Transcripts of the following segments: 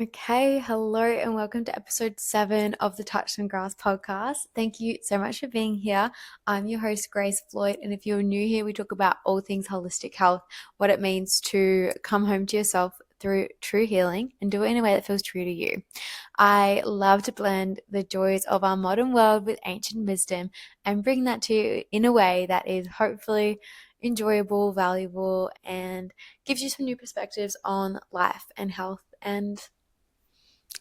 Okay, hello and welcome to episode 7 of the Touch and Grass podcast. Thank you so much for being here. I'm your host, Grace Floyd, and if you're new here, we talk about all things holistic health, what it means to come home to yourself through true healing and do it in a way that feels true to you. I love to blend the joys of our modern world with ancient wisdom and bring that to you in a way that is hopefully enjoyable, valuable, and gives you some new perspectives on life and health and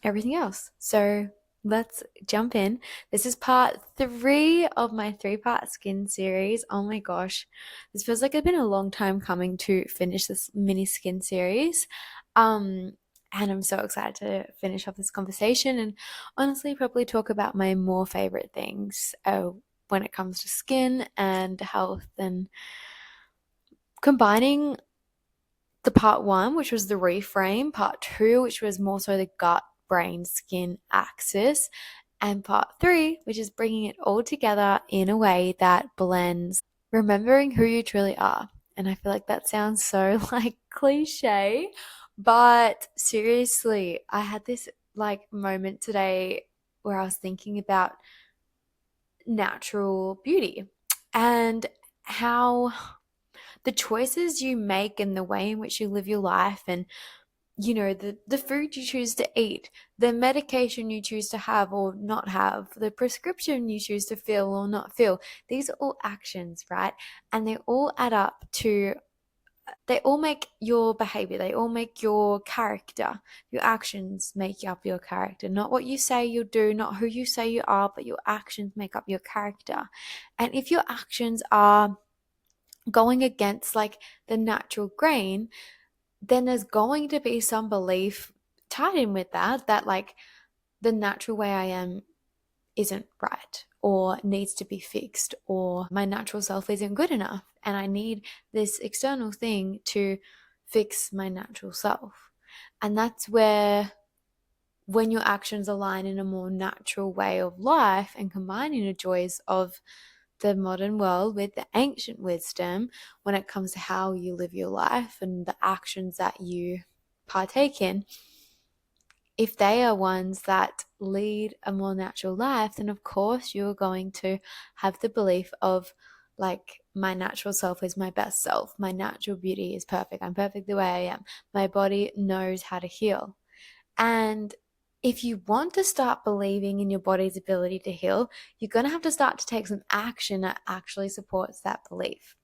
everything else. So let's jump in. This is part 3 of my 3-part skin series. Oh my gosh, this feels like it's been a long time coming to finish this mini skin series. And I'm so excited to finish off this conversation and honestly probably talk about my more favorite things when it comes to skin and health and combining the part 1, which was the reframe, part 2, which was more so the gut, brain, skin axis, and part 3, which is bringing it all together in a way that blends remembering who you truly are. And I feel like that sounds so like cliche, but seriously, I had this like moment today where I was thinking about natural beauty and how the choices you make and the way in which you live your life and the food you choose to eat, the medication you choose to have or not have, the prescription you choose to fill or not fill, these are all actions, right? And they all add up to, they all make your behavior, they all make your character. Your actions make up your character, not what you say you'll do, not who you say you are, but your actions make up your character. And if your actions are going against like the natural grain, then there's going to be some belief tied in with that like the natural way I am isn't right or needs to be fixed or my natural self isn't good enough and I need this external thing to fix my natural self. And that's where, when your actions align in a more natural way of life and combining the joys of the modern world with the ancient wisdom when it comes to how you live your life and the actions that you partake in, if they are ones that lead a more natural life, then of course you're going to have the belief of like, my natural self is my best self. My natural beauty is perfect. I'm perfect the way I am. My body knows how to heal. And if you want to start believing in your body's ability to heal, you're going to have to start to take some action that actually supports that belief.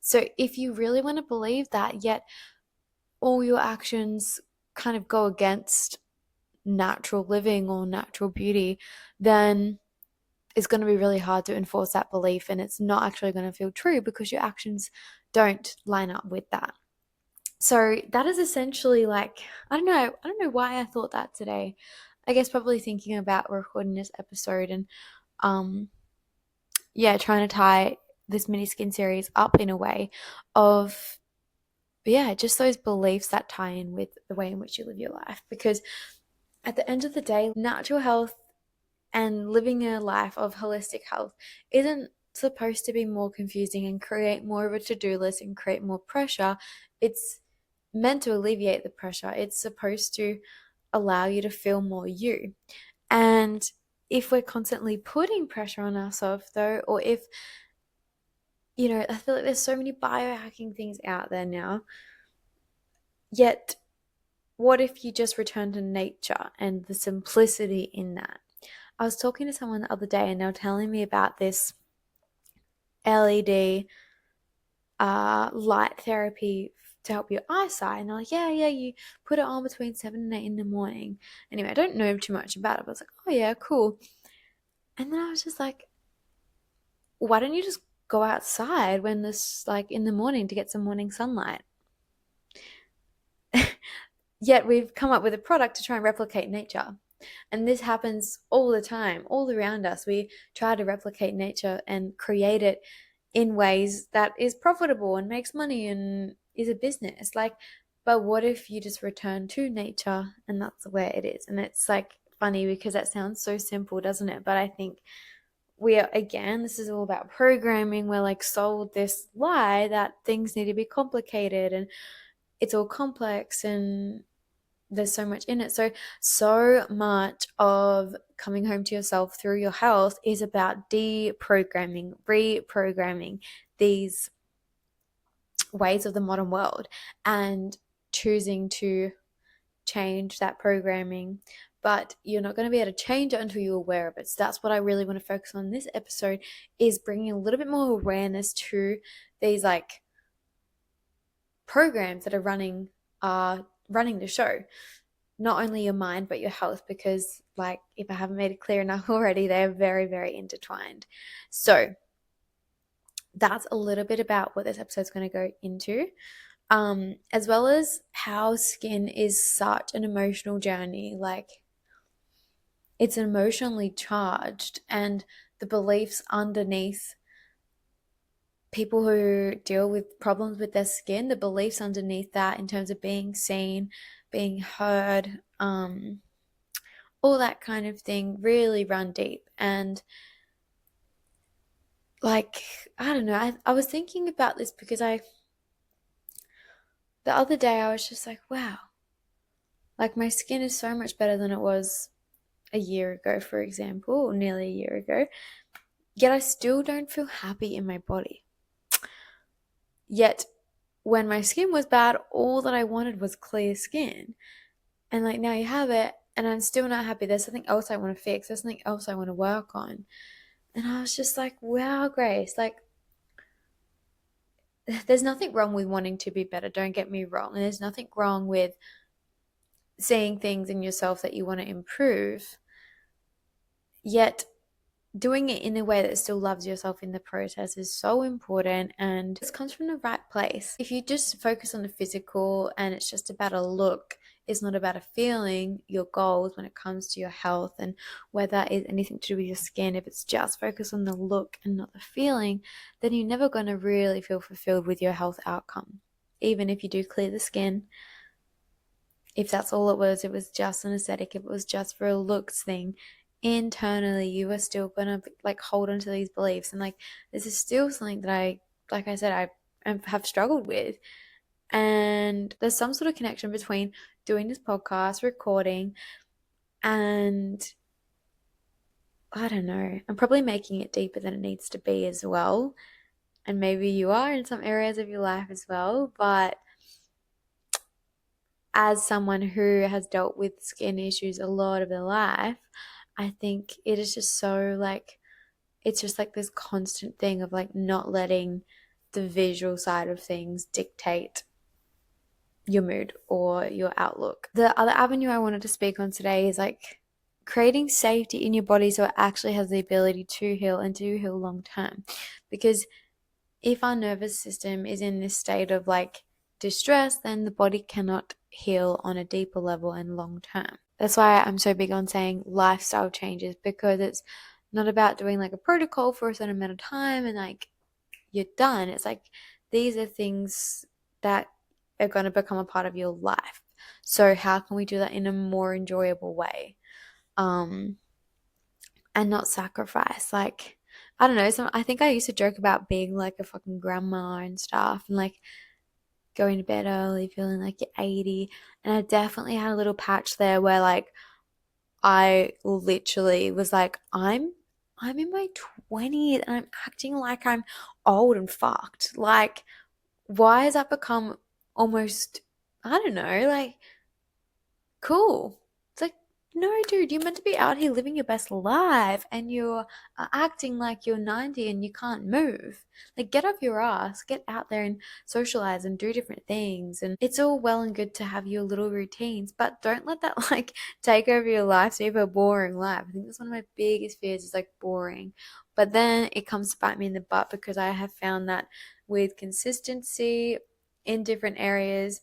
So if you really want to believe that, yet all your actions kind of go against natural living or natural beauty, then it's going to be really hard to enforce that belief and it's not actually going to feel true because your actions don't line up with that. So that is essentially like, I don't know why I thought that today. I guess probably thinking about recording this episode and um yeah, trying to tie this mini skin series up in a way of, yeah, just those beliefs that tie in with the way in which you live your life. Because at the end of the day, natural health and living a life of holistic health isn't supposed to be more confusing and create more of a to-do list and create more pressure. It's meant to alleviate the pressure. It's supposed to allow you to feel more you. And if we're constantly putting pressure on ourselves though, or if, I feel like there's so many biohacking things out there now, yet what if you just return to nature and the simplicity in that? I was talking to someone the other day and they were telling me about this LED light therapy to help your eyesight. And they're like, yeah, you put it on between 7 and 8 in the morning. Anyway, I don't know too much about it, but I was like, oh yeah, cool. And then I was just like, why don't you just go outside when this, like in the morning to get some morning sunlight? Yet we've come up with a product to try and replicate nature. And this happens all the time, all around us. We try to replicate nature and create it in ways that is profitable and makes money and is a business. Like, but what if you just return to nature and that's the way it is? And it's like funny because that sounds so simple, doesn't it? But I think we are, again, this is all about programming. We're like sold this lie that things need to be complicated and it's all complex and there's so much in it. So much of coming home to yourself through your health is about deprogramming, reprogramming these ways of the modern world and choosing to change that programming. But you're not going to be able to change it until you're aware of it. So that's what I really want to focus on in this episode, is bringing a little bit more awareness to these like programs that are running the show. Not only your mind but your health, because like if I haven't made it clear enough already, they're very, very intertwined. So that's a little bit about what this episode is going to go into, as well as how skin is such an emotional journey. Like it's emotionally charged, and the beliefs underneath people who deal with problems with their skin, the beliefs underneath that in terms of being seen, being heard, all that kind of thing really run deep. And like, I don't know, I was thinking about this because the other day I was just like, wow, like my skin is so much better than it was a year ago, for example, or nearly a year ago, yet I still don't feel happy in my body. Yet when my skin was bad, all that I wanted was clear skin. And like now you have it, and I'm still not happy. There's something else I want to fix. There's something else I want to work on. And I was just like, wow, Grace, like there's nothing wrong with wanting to be better. Don't get me wrong. And there's nothing wrong with seeing things in yourself that you want to improve. Yet doing it in a way that still loves yourself in the process is so important, and this comes from the right place. If you just focus on the physical and it's just about a look, it's not about a feeling, your goals when it comes to your health, and whether that is anything to do with your skin, if it's just focused on the look and not the feeling, then you're never going to really feel fulfilled with your health outcome. Even if you do clear the skin, if that's all it was just an aesthetic, if it was just for a looks thing, internally you are still gonna like hold on to these beliefs. And like this is still something that like I said, I have struggled with. And there's some sort of connection between doing this podcast, recording, and I don't know, I'm probably making it deeper than it needs to be as well. And maybe you are in some areas of your life as well, but as someone who has dealt with skin issues a lot of their life, I think it is just so like, it's just like this constant thing of like not letting the visual side of things dictate your mood or your outlook. The other avenue I wanted to speak on today is like creating safety in your body so it actually has the ability to heal and to heal long term. Because if our nervous system is in this state of like distress, then the body cannot heal on a deeper level and long term. That's why I'm so big on saying lifestyle changes, because it's not about doing like a protocol for a certain amount of time and like you're done. It's like these are things that are going to become a part of your life. So how can we do that in a more enjoyable way? And not sacrifice. Like, I don't know. I think I used to joke about being like a fucking grandma and stuff, and like going to bed early, feeling like you're 80. And I definitely had a little patch there where like I literally was like, I'm in my 20s and I'm acting like I'm old and fucked. Like, why has that become almost, I don't know, like cool? It's like, no, dude, you're meant to be out here living your best life and you're acting like you're 90 and you can't move. Like, get off your ass, get out there and socialize and do different things. And it's all well and good to have your little routines, but don't let that like take over your life so you have a boring life. I think that's one of my biggest fears, is like boring. But then it comes to bite me in the butt, because I have found that with consistency in different areas,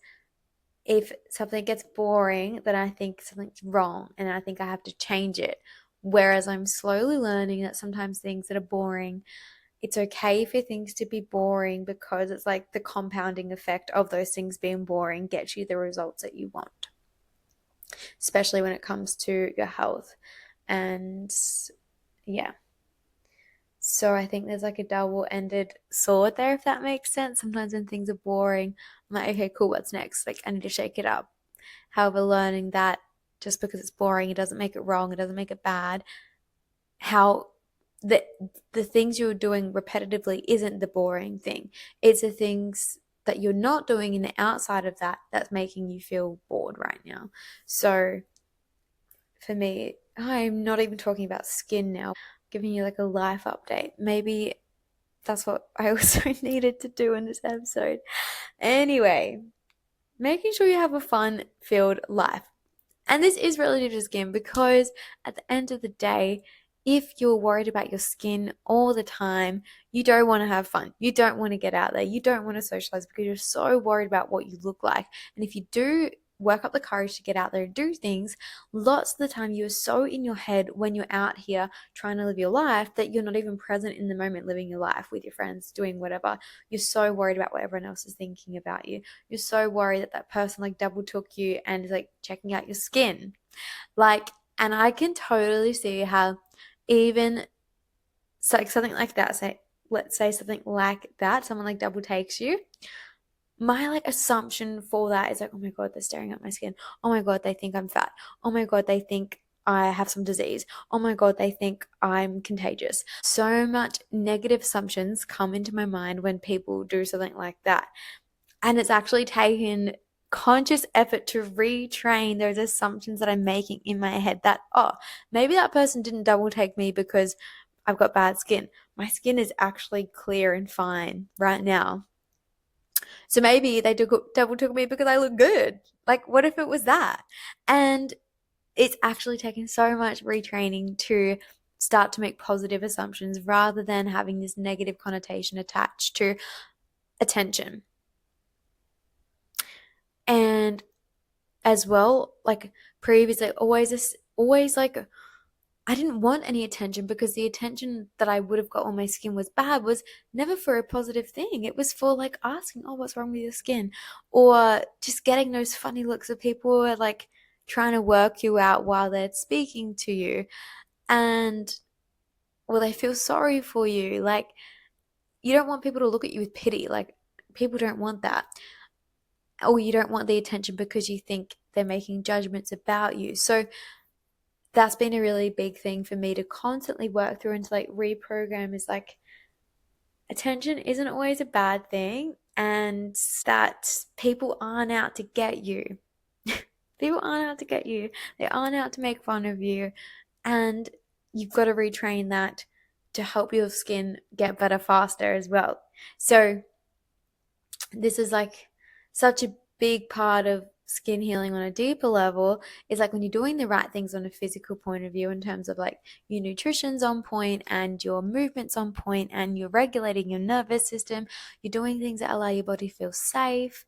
if something gets boring, then I think something's wrong and I think I have to change it. Whereas I'm slowly learning that sometimes things that are boring, it's okay for things to be boring, because it's like the compounding effect of those things being boring gets you the results that you want, especially when it comes to your health. And yeah. So I think there's like a double-ended sword there, if that makes sense. Sometimes when things are boring, I'm like, okay, cool, what's next? Like, I need to shake it up. However, learning that just because it's boring, it doesn't make it wrong, it doesn't make it bad. How the the things you're doing repetitively isn't the boring thing. It's the things that you're not doing in the outside of that that's making you feel bored right now. So for me, I'm not even talking about skin now, giving you like a life update. Maybe that's what I also needed to do in this episode. Anyway, making sure you have a fun filled life. And this is relative to skin because at the end of the day, if you're worried about your skin all the time, you don't want to have fun. You don't want to get out there. You don't want to socialize because you're so worried about what you look like. And if you do work up the courage to get out there and do things, lots of the time you are so in your head when you're out here trying to live your life that you're not even present in the moment living your life with your friends, doing whatever. You're so worried about what everyone else is thinking about you. You're so worried that that person like double took you and is like checking out your skin. Like, and I can totally see how even like something like that, say, let's say something like that, someone like double takes you. My like assumption for that is like, oh my God, they're staring at my skin. Oh my God, they think I'm fat. Oh my God, they think I have some disease. Oh my God, they think I'm contagious. So much negative assumptions come into my mind when people do something like that. And it's actually taken conscious effort to retrain those assumptions that I'm making in my head that, oh, maybe that person didn't double take me because I've got bad skin. My skin is actually clear and fine right now. So maybe they double took me because I look good. Like, what if it was that? And it's actually taken so much retraining to start to make positive assumptions rather than having this negative connotation attached to attention. And as well, like previously, always like I didn't want any attention because the attention that I would have got when my skin was bad was never for a positive thing. It was for like asking, oh, what's wrong with your skin? Or just getting those funny looks of people who are like trying to work you out while they're speaking to you. And well, they feel sorry for you. Like, you don't want people to look at you with pity. Like, people don't want that. Or you don't want the attention because you think they're making judgments about you. So that's been a really big thing for me to constantly work through and to like reprogram is like attention isn't always a bad thing and that people aren't out to get you. People aren't out to get you. They aren't out to make fun of you. And you've got to retrain that to help your skin get better faster as well. So this is like such a big part of skin healing on a deeper level is like when you're doing the right things on a physical point of view in terms of like your nutrition's on point and your movement's on point and you're regulating your nervous system, you're doing things that allow your body to feel safe.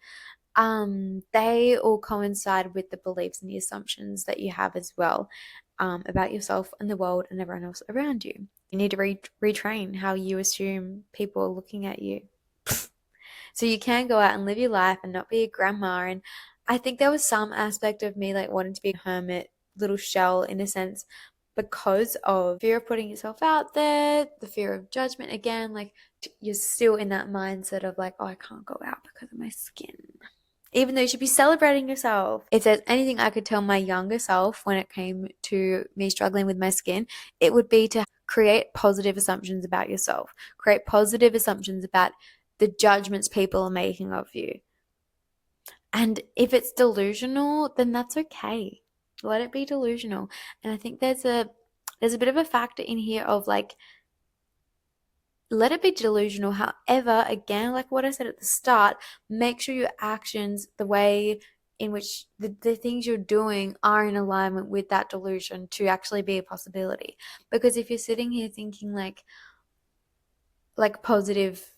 They all coincide with the beliefs and the assumptions that you have as well, about yourself and the world and everyone else around you. You need to retrain how you assume people are looking at you. So you can go out and live your life and not be a grandma. And I think there was some aspect of me like wanting to be a hermit, little shell in a sense, because of fear of putting yourself out there, the fear of judgment again. Like you're still in that mindset of like, oh, I can't go out because of my skin. Even though you should be celebrating yourself. If there's anything I could tell my younger self when it came to me struggling with my skin, it would be to create positive assumptions about yourself. Create positive assumptions about the judgments people are making of you. And if it's delusional, then that's okay. Let it be delusional. And I think there's a bit of a factor in here of like let it be delusional. However, again, like what I said at the start, make sure your actions, the way in which the things you're doing are in alignment with that delusion to actually be a possibility. Because if you're sitting here thinking like positive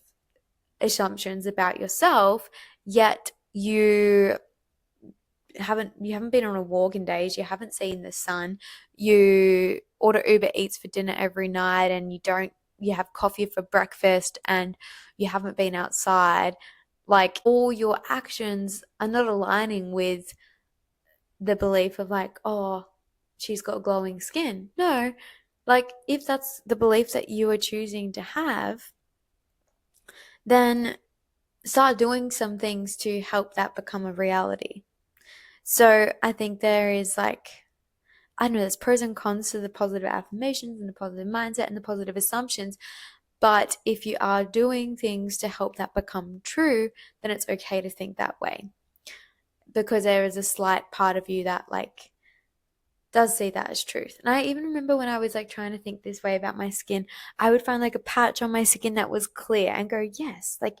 assumptions about yourself, yet you haven't been on a walk in days, you haven't seen the sun, you order Uber Eats for dinner every night and you have coffee for breakfast and you haven't been outside, like all your actions are not aligning with the belief of like, oh, she's got glowing skin. No, like if that's the belief that you are choosing to have, then start doing some things to help that become a reality. So I think there is like, I don't know, there's pros and cons to the positive affirmations and the positive mindset and the positive assumptions. But if you are doing things to help that become true, then it's okay to think that way, because there is a slight part of you that like does see that as truth. And I even remember when I was like trying to think this way about my skin, I would find like a patch on my skin that was clear and go, yes, like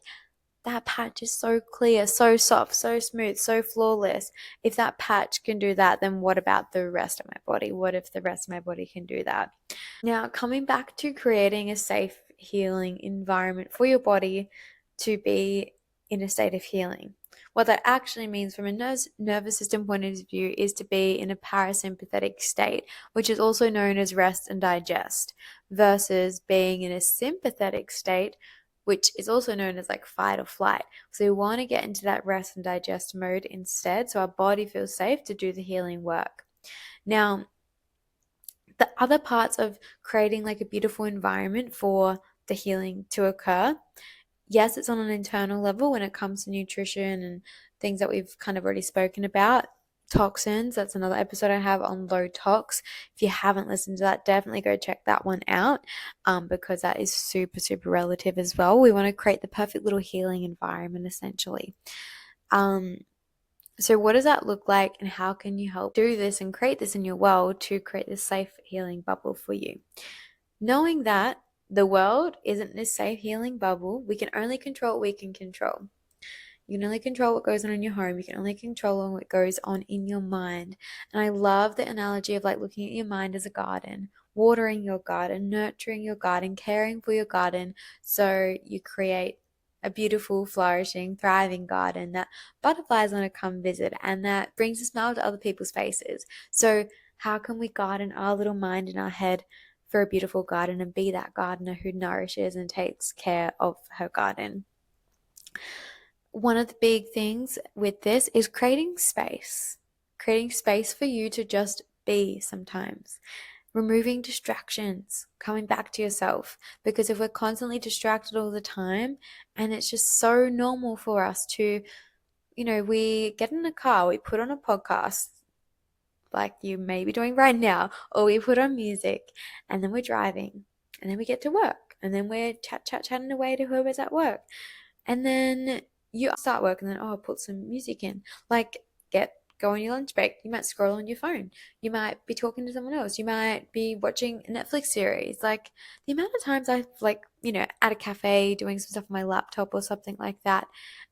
that patch is so clear, so soft, so smooth, so flawless. If that patch can do that, then what about the rest of my body? What if the rest of my body can do that? Now, coming back to creating a safe, healing environment for your body to be in a state of healing. What that actually means from a nervous system point of view is to be in a parasympathetic state, which is also known as rest and digest, versus being in a sympathetic state, which is also known as like fight or flight. So we want to get into that rest and digest mode instead, so our body feels safe to do the healing work. Now, the other parts of creating like a beautiful environment for the healing to occur, yes, it's on an internal level when it comes to nutrition and things that we've kind of already spoken about. Toxins, that's another episode I have on low tox. If you haven't listened to that, definitely go check that one out, because that is super, super relative as well. We want to create the perfect little healing environment essentially. Um, so, what does that look like, and how can you help do this and create this in your world to create this safe healing bubble for you? Knowing that the world isn't this safe healing bubble, we can only control what we can control. You can only control what goes on in your home. You can only control what goes on in your mind. And I love the analogy of like looking at your mind as a garden, watering your garden, nurturing your garden, caring for your garden, so you create a beautiful, flourishing, thriving garden that butterflies want to come visit and that brings a smile to other people's faces. So, how can we garden our little mind in our head for a beautiful garden and be that gardener who nourishes and takes care of her garden? One of the big things with this is creating space for you to just be sometimes, removing distractions, coming back to yourself. Because if we're constantly distracted all the time, and it's just so normal for us to, we get in a car, we put on a podcast like you may be doing right now, or we put on music and then we're driving and then we get to work and then we're chatting away to whoever's at work. And then you start work and then, oh, I'll put some music in. Like, go on your lunch break. You might scroll on your phone. You might be talking to someone else. You might be watching a Netflix series. Like, the amount of times I've, like, at a cafe doing some stuff on my laptop or something like that.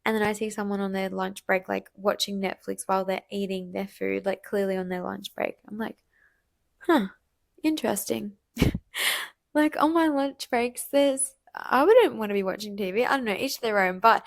And then I see someone on their lunch break, like, watching Netflix while they're eating their food, like, clearly on their lunch break. I'm like, huh, interesting. Like, on my lunch breaks, I wouldn't want to be watching TV. I don't know, each their own, but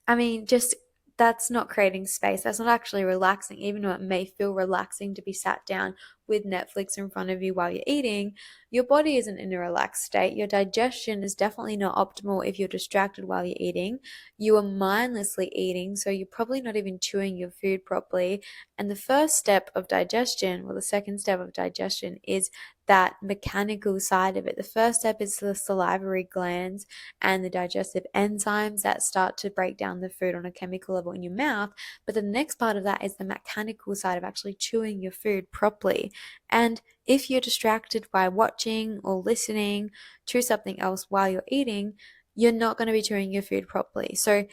I mean, just that's not creating space. That's not actually relaxing, even though it may feel relaxing to be sat down with Netflix in front of you while you're eating. Your body isn't in a relaxed state. Your digestion is definitely not optimal if you're distracted while you're eating. You are mindlessly eating, so you're probably not even chewing your food properly. And the first step of digestion, well, the second step of digestion is that mechanical side of it. The first step is the salivary glands and the digestive enzymes that start to break down the food on a chemical level in your mouth. But the next part of that is the mechanical side of actually chewing your food properly. And if you're distracted by watching or listening to something else while you're eating, you're not going to be chewing your food properly. So,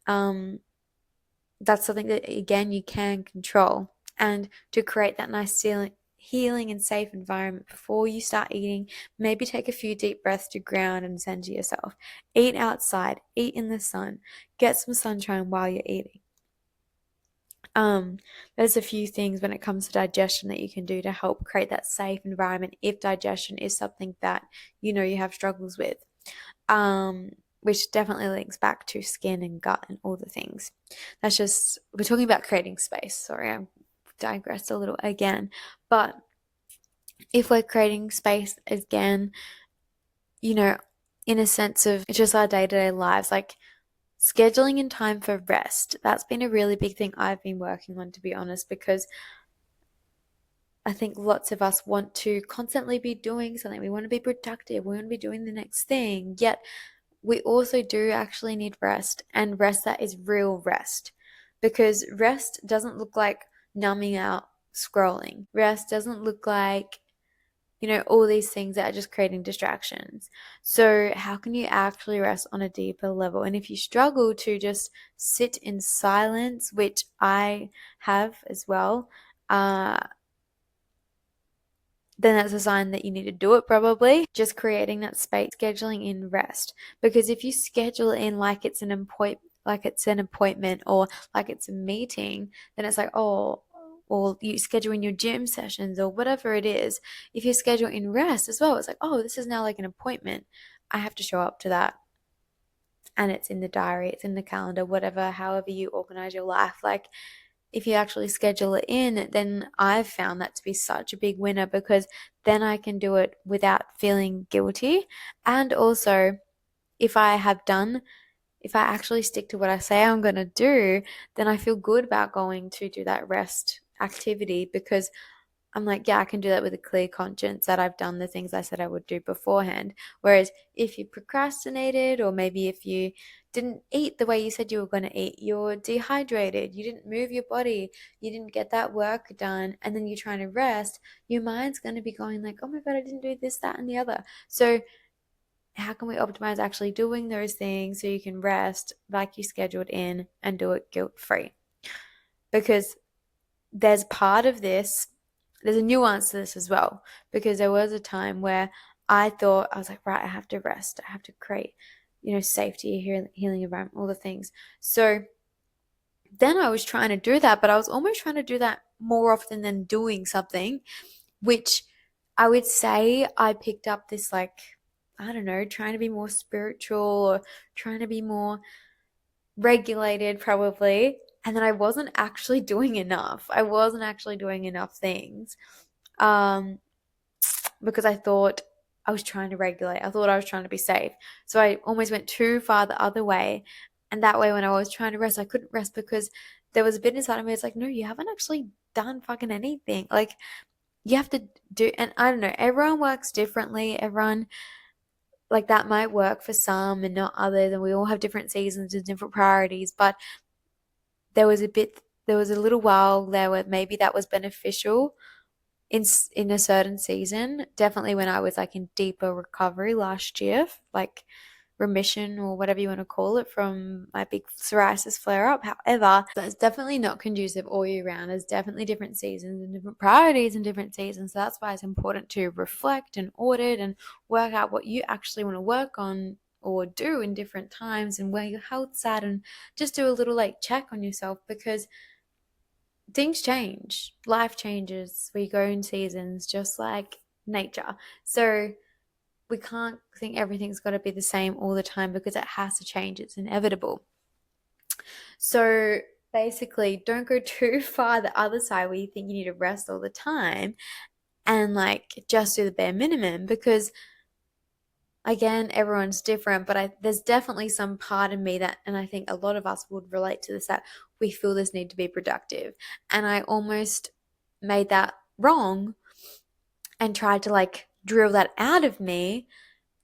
that's something that, again, you can control. And to create that nice healing and safe environment before you start eating, maybe take a few deep breaths to ground and center yourself. Eat outside, eat in the sun, get some sunshine while you're eating. There's a few things when it comes to digestion that you can do to help create that safe environment if digestion is something that you have struggles with. Which definitely links back to skin and gut and all the things. We're talking about creating space. Sorry, I digressed a little again. But if we're creating space again, in a sense of just our day-to-day lives, like scheduling in time for rest, that's been a really big thing I've been working on, to be honest, because I think lots of us want to constantly be doing something. We want to be productive. We want to be doing the next thing. Yet we also do actually need rest, and rest that is real rest. because rest doesn't look like numbing out scrolling. Rest doesn't look like, all these things that are just creating distractions. So, how can you actually rest on a deeper level? And if you struggle to just sit in silence, which I have as well, then that's a sign that you need to do it probably. Just creating that space, scheduling in rest. Because if you schedule in like it's an appointment or like it's a meeting, then it's like, oh, or you schedule in your gym sessions or whatever it is. If you schedule in rest as well, it's like, oh, this is now like an appointment. I have to show up to that. And it's in the diary, it's in the calendar, whatever, however you organize your life. Like, if you actually schedule it in, then I've found that to be such a big winner because then I can do it without feeling guilty. And also, if I have done, if I actually stick to what I say I'm going to do, then I feel good about going to do that rest activity because I'm like, yeah, I can do that with a clear conscience that I've done the things I said I would do beforehand. Whereas if you procrastinated, or maybe if you didn't eat the way you said you were going to eat, you're dehydrated, you didn't move your body, you didn't get that work done, and then you're trying to rest, your mind's going to be going like, oh my God, I didn't do this, that, and the other. So, how can we optimize actually doing those things so you can rest like you scheduled in and do it guilt free? Because there's part of this, there's a nuance to this as well, because there was a time where I thought, I was like, right, I have to rest, I have to create, safety, healing environment, all the things. So then I was trying to do that, but I was almost trying to do that more often than doing something, which I would say I picked up this, like, I don't know, trying to be more spiritual or trying to be more regulated probably, and then I wasn't actually doing enough. I wasn't actually doing enough things um because I thought I was trying to regulate. I thought I was trying to be safe. So I almost went too far the other way. And that way when I was trying to rest, I couldn't rest because there was a bit inside of me. It's like, no, you haven't actually done fucking anything. Like, you have to do, and I don't know, everyone works differently. Everyone, like, that might work for some and not others, and we all have different seasons and different priorities. But there was a little while there where maybe that was beneficial in a certain season. Definitely when I was like in deeper recovery last year, like remission or whatever you want to call it, from my big psoriasis flare up. However, that's definitely not conducive all year round. There's definitely different seasons and different priorities in different seasons. So that's why it's important to reflect and audit and work out what you actually want to work on or do in different times and where your health's at, and just do a little like check on yourself, because things change, life changes, we go in seasons just like nature. So we can't think everything's got to be the same all the time because it has to change, it's inevitable. So basically, don't go too far the other side where you think you need to rest all the time and like just do the bare minimum, because again, everyone's different, but there's definitely some part of me that, and I think a lot of us would relate to this, that we feel this need to be productive. And I almost made that wrong and tried to like drill that out of me.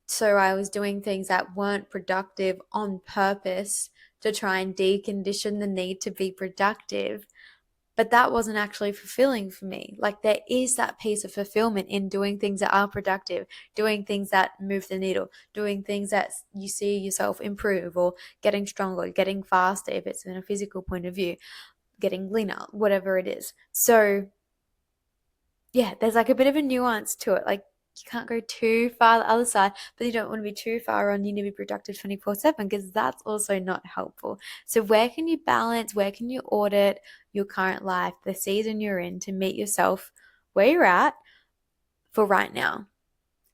So I was doing things that weren't productive on purpose to try and decondition the need to be productive. But that wasn't actually fulfilling for me. Like, there is that piece of fulfillment in doing things that are productive, doing things that move the needle, doing things that you see yourself improve, or getting stronger, getting faster if it's in a physical point of view, getting leaner, whatever it is. So yeah, there's like a bit of a nuance to it. Like, you can't go too far the other side, but you don't want to be too far on you need to be productive 24/7, because that's also not helpful. So where can you balance, where can you audit your current life, the season you're in, to meet yourself where you're at for right now,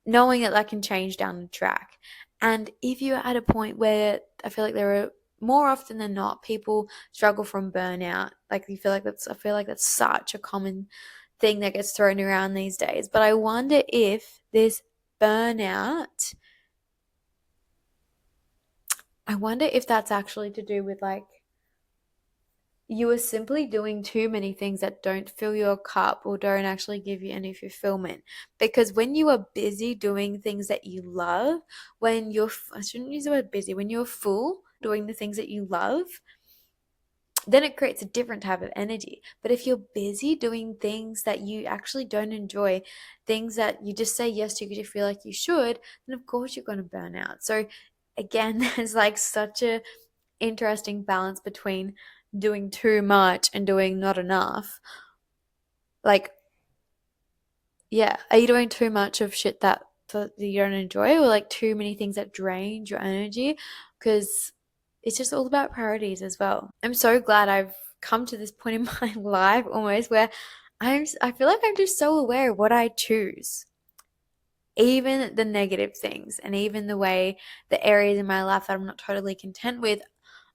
knowing that that can change down the track. And if you're at a point where, I feel like there are more often than not, people struggle from burnout. Like, I feel like that's such a common thing that gets thrown around these days. But I wonder if this burnout, I wonder if that's actually to do with like you are simply doing too many things that don't fill your cup or don't actually give you any fulfillment. Because when you are busy doing things that you love, I shouldn't use the word busy, when you're full doing the things that you love, then it creates a different type of energy. But if you're busy doing things that you actually don't enjoy, things that you just say yes to because you feel like you should, then of course you're going to burn out. So again, there's like such a interesting balance between doing too much and doing not enough. Like, yeah, are you doing too much of shit that you don't enjoy, or like too many things that drain your energy? Because it's just all about priorities as well. I'm so glad I've come to this point in my life almost where I feel like I'm just so aware of what I choose, even the negative things, and even the way the areas in my life that I'm not totally content with.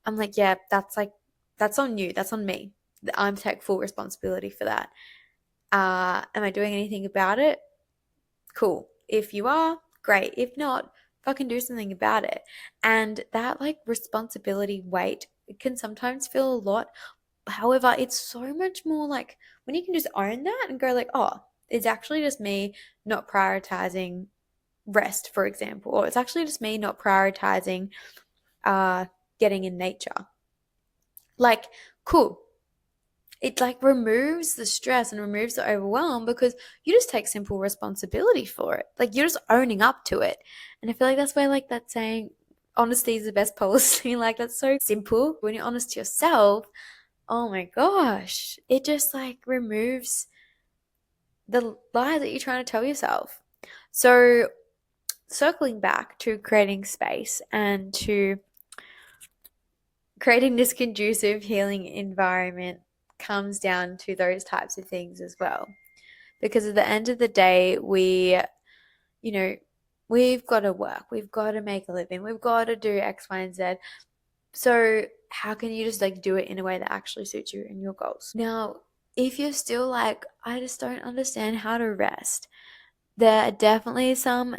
I'm like, that's on you, that's on me. I'm take full responsibility for that. Am I doing anything about it? Cool. If you are, great. If not, fucking do something about it. And that like responsibility weight, it can sometimes feel a lot. However, it's so much more like when you can just own that and go like, oh, it's actually just me not prioritizing rest, for example, or it's actually just me not prioritizing uh getting in nature. Like, cool. It like removes the stress and removes the overwhelm because you just take simple responsibility for it. Like you're just owning up to it. And I feel like that's why like that saying honesty is the best policy. Like that's so simple. When you're honest to yourself, oh my gosh, it just like removes the lie that you're trying to tell yourself. So circling back to creating space and to creating this conducive healing environment comes down to those types of things as well. Because at the end of the day, you know, we've got to work, we've got to make a living, we've got to do X, Y, and Z. So, how can you just like do it in a way that actually suits you and your goals? Now, if you're still like, I just don't understand how to rest, there are definitely some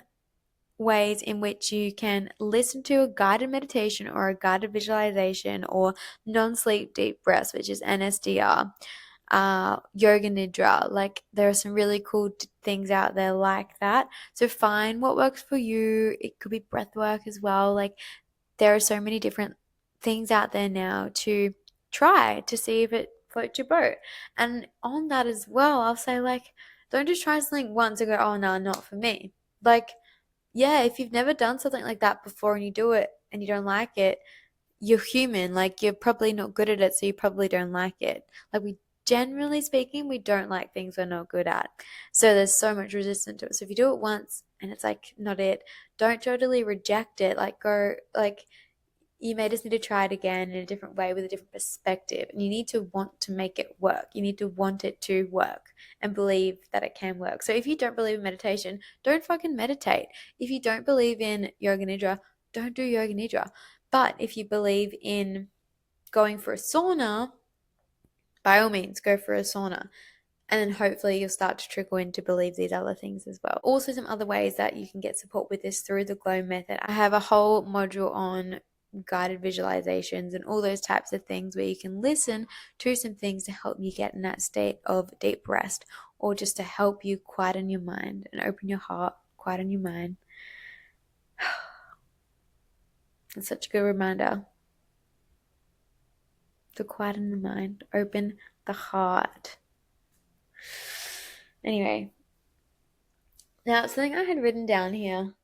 ways in which you can listen to a guided meditation or a guided visualization or non-sleep deep breaths, which is NSDR, yoga nidra. Like there are some really cool things out there like that. So find what works for you. It could be breath work as well. Like there are so many different things out there now to try to see if it floats your boat. And on that as well, I'll say like, don't just try something once and go, oh no, not for me. Like yeah, if you've never done something like that before and you do it and you don't like it, you're human. Like you're probably not good at it, so you probably don't like it. Like we generally speaking, we don't like things we're not good at. So there's so much resistance to it. So if you do it once and it's like not it, don't totally reject it. Like go like you may just need to try it again in a different way with a different perspective. And you need to want to make it work. You need to want it to work and believe that it can work. So if you don't believe in meditation, don't fucking meditate. If you don't believe in yoga nidra, don't do yoga nidra. But if you believe in going for a sauna, by all means, go for a sauna. And then hopefully you'll start to trickle in to believe these other things as well. Also, some other ways that you can get support with this through the Glow method. I have a whole module on guided visualizations and all those types of things where you can listen to some things to help you get in that state of deep rest or just to help you quieten your mind and open your heart, quieten your mind. It's such a good reminder to quieten the mind, open the heart. Anyway, now something I had written down here.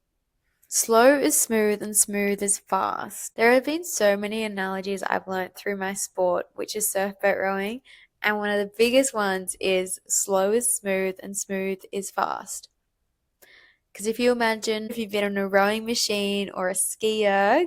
Slow is smooth and smooth is fast. There have been so many analogies I've learned through my sport, which is surfboat rowing, and one of the biggest ones is slow is smooth and smooth is fast. Because if you imagine if you've been on a rowing machine or a ski erg,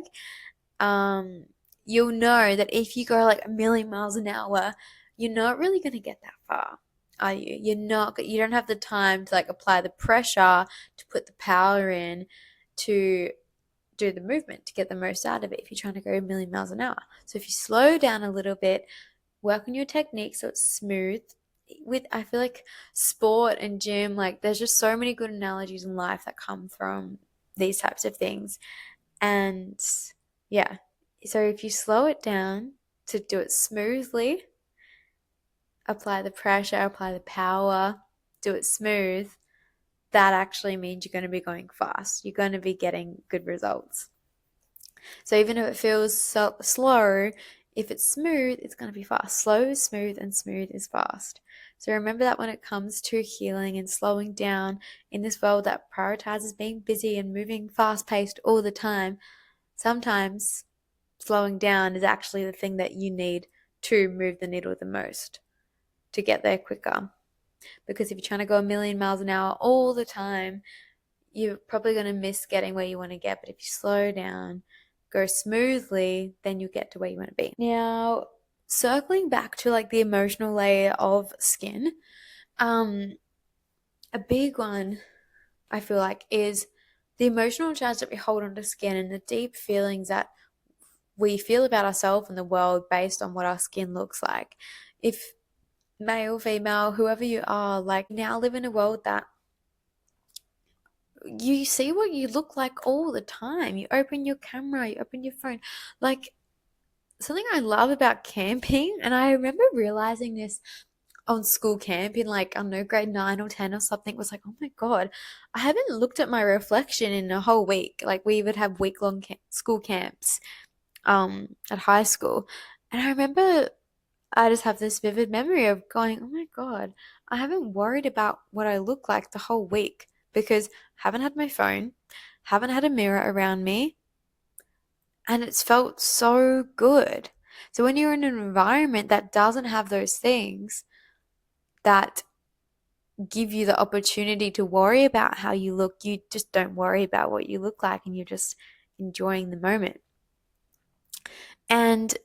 you'll know that if you go like a million miles an hour, you're not really going to get that far, are you? You don't have the time to like apply the pressure, to put the power in, to do the movement, to get the most out of it if you're trying to go a million miles an hour. So if you slow down a little bit, work on your technique so it's smooth. With I feel like sport and gym, like there's just so many good analogies in life that come from these types of things. And yeah, so if you slow it down to do it smoothly, apply the pressure, apply the power, do it smooth, that actually means you're going to be going fast. You're going to be getting good results. So even if it feels so slow, If it's smooth, it's going to be fast. Slow is smooth and smooth is fast. So remember that when it comes to healing and slowing down in this world that prioritizes being busy and moving fast paced all the time, sometimes slowing down is actually the thing that you need to move the needle the most, to get there quicker. Because if you're trying to go a million miles an hour all the time, you're probably going to miss getting where you want to get. But if you slow down, go smoothly, then you'll get to where you want to be. Now, circling back to like the emotional layer of skin, a big one I feel like is the emotional charge that we hold onto skin and the deep feelings that we feel about ourselves and the world based on what our skin looks like. If male, female, whoever you are, like now live in a world that you see what you look like all the time. You open your camera, you open your phone. Like something I love about camping, and I remember realizing this on school camp in like, I don't know, grade 9 or 10 or something, was like, oh my God, I haven't looked at my reflection in a whole week. Like we would have week-long school camps at high school. And I remember I just have this vivid memory of going, oh my God, I haven't worried about what I look like the whole week because I haven't had my phone, haven't had a mirror around me, and it's felt so good. So when you're in an environment that doesn't have those things that give you the opportunity to worry about how you look, you just don't worry about what you look like and you're just enjoying the moment. And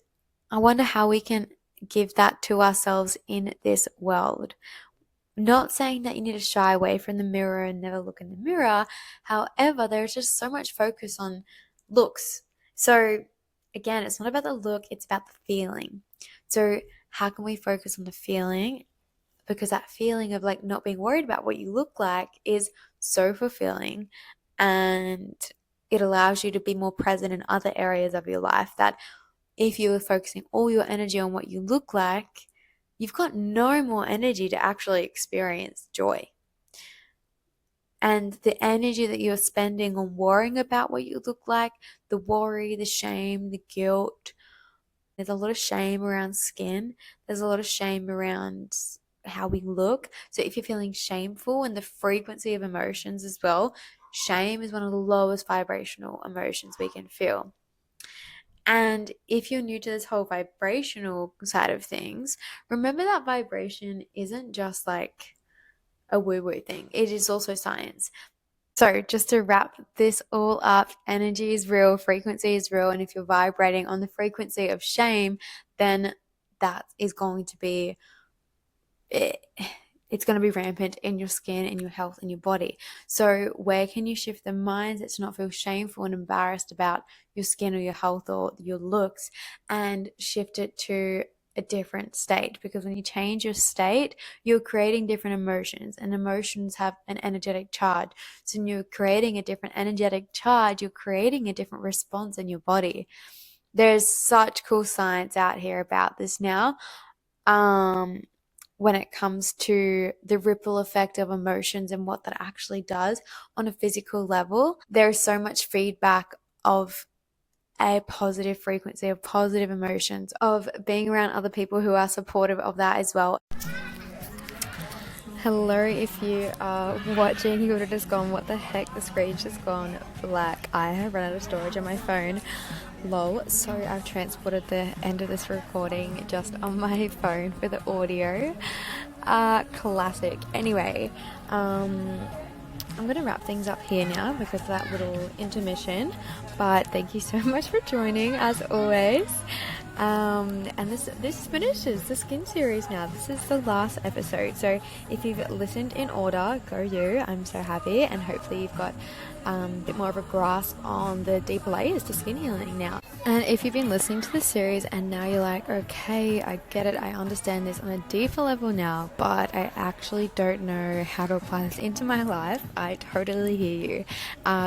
I wonder how we can give that to ourselves in this world. Not saying that you need to shy away from the mirror and never look in the mirror. However, there's just so much focus on looks. So again, it's not about the look, it's about the feeling. So how can we focus on the feeling? Because that feeling of like not being worried about what you look like is so fulfilling, and it allows you to be more present in other areas of your life that if you were focusing all your energy on what you look like, you've got no more energy to actually experience joy. And the energy that you're spending on worrying about what you look like, the worry, the shame, the guilt, there's a lot of shame around skin. There's a lot of shame around how we look. So if you're feeling shameful, and the frequency of emotions as well, shame is one of the lowest vibrational emotions we can feel. And if you're new to this whole vibrational side of things, remember that vibration isn't just like a woo-woo thing. It is also science. So just to wrap this all up, energy is real, frequency is real, and if you're vibrating on the frequency of shame, then that is going to be it's going to be rampant in your skin, in your health, in your body. So where can you shift the mindset to not feel shameful and embarrassed about your skin or your health or your looks, and shift it to a different state? Because when you change your state, you're creating different emotions, and emotions have an energetic charge. So when you're creating a different energetic charge, you're creating a different response in your body. There's such cool science out here about this now. When it comes to the ripple effect of emotions and what that actually does on a physical level, there's so much feedback of a positive frequency, of positive emotions, of being around other people who are supportive of that as well. Hello, if you are watching, you would have just gone, what the heck, the screen's just gone black. I have run out of storage on my phone. Lol. So I've transported the end of this recording just on my phone for the audio. Classic. Anyway, I'm going to wrap things up here now because of that little intermission. But thank you so much for joining, as always. And this finishes the skin series now. This is the last episode. So if you've listened in order, go you. I'm so happy, and hopefully you've got a bit more of a grasp on the deeper layers to skin healing now. And if you've been listening to this series and now you're like, okay, I get it, I understand this on a deeper level now, but I actually don't know how to apply this into my life, I totally hear you.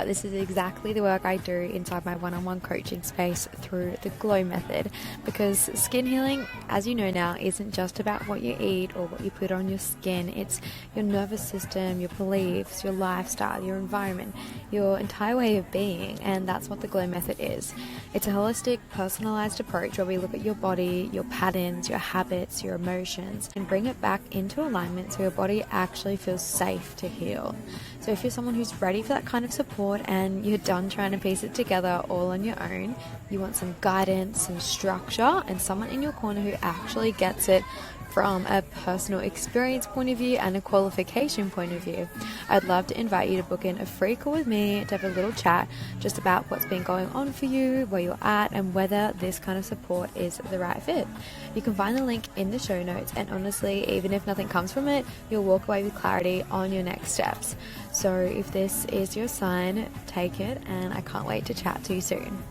This is exactly the work I do inside my one-on-one coaching space through the Glow method. because skin healing, as you know now, isn't just about what you eat or what you put on your skin. It's your nervous system, your beliefs, your lifestyle, your environment, your entire way of being, and that's what the Glow Method is. It's a holistic, personalized approach where we look at your body, your patterns, your habits, your emotions, and bring it back into alignment so your body actually feels safe to heal. So if you're someone who's ready for that kind of support and you're done trying to piece it together all on your own, you want some guidance, some structure, and someone in your corner who actually gets it from a personal experience point of view and a qualification point of view, I'd love to invite you to book in a free call with me to have a little chat just about what's been going on for you, where you're at, and whether this kind of support is the right fit. You can find the link in the show notes, and honestly, even if nothing comes from it, you'll walk away with clarity on your next steps. So if this is your sign, take it, and I can't wait to chat to you soon.